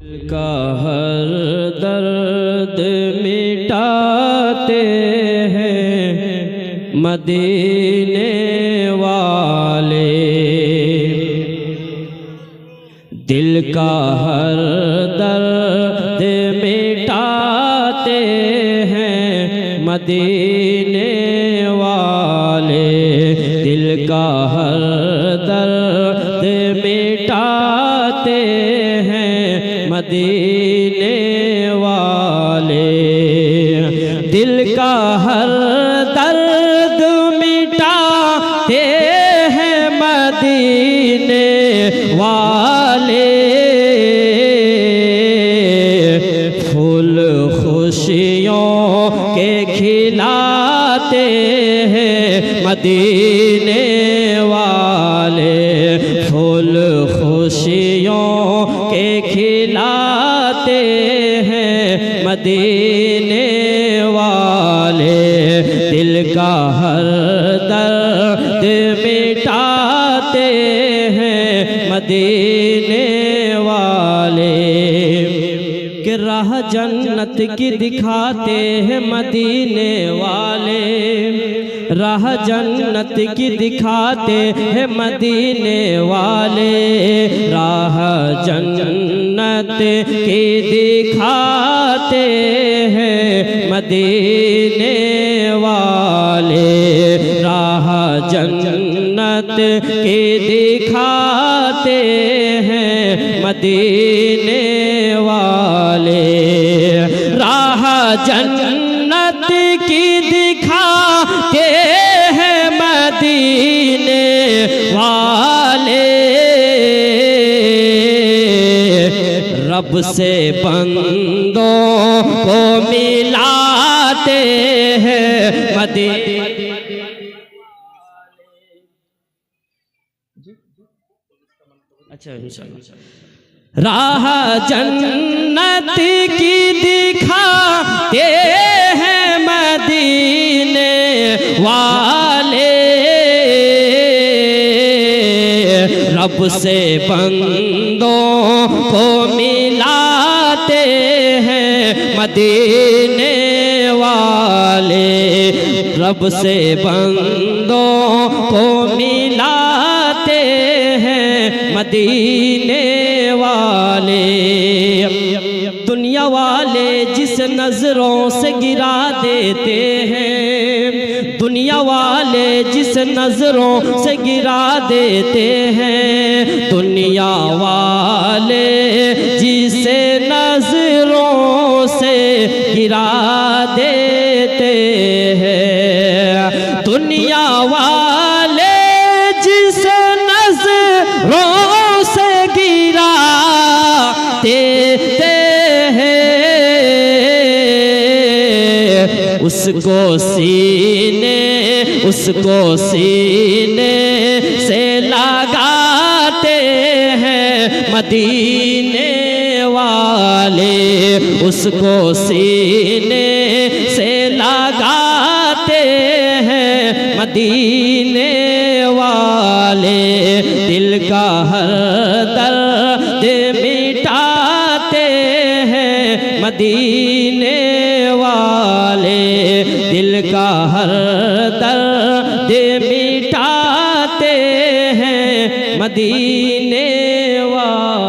का हर दर्द मिटाते हैं मदीने वाले। दिल का हर दर्द मिटाते हैं मदीने वाले। दिल का हर दर्द मिटाते हैं मदीने वाले। दिल का हर दर्द मिटाते हैं मदीने वाले। फूल खुशियों के खिलाते हैं मदीने वाले। फूल खुशियों के खिलाते हैं मदीने वाले। दिल का हर दर्द मिटाते हैं मदीने वाले। कि राह जन्नत की दिखाते हैं मदीने वाले। राह जन्नत की दिखाते हैं मदीने वाले। राह जन्नत की दिखाते हैं मदीने वाले। राह जन्नत की दिखाते हैं मदीने वाले। राह जन्नत की दिखाते हैं मदीने वाले। रब से बंदों को मिलाते हैं मदीने। अच्छा इंशाअल्लाह। राह जन्नत की दिखाते हैं मदीने वाले। रब से बंदों को मिलाते हैं मदीने वाले। रब से बंदों को मिलाते हैं मदीने वाले। दुनिया वाले जिस नजरों से गिरा देते हैं। दुनिया वाले जिस नजरों से गिरा देते हैं। दुनिया वाले जिसे नजरों से गिरा देते हैं। दुनिया वाले जिस नजरों से गिरा देते हैं। उसको सीने से लगाते हैं मदीने वाले। उसको सीने से लगाते हैं मदीने वाले। दिल का हर दर्द मिटाते हैं मदीने वाले। दिल का हर दर्द मिटाते हैं मदीने वाले।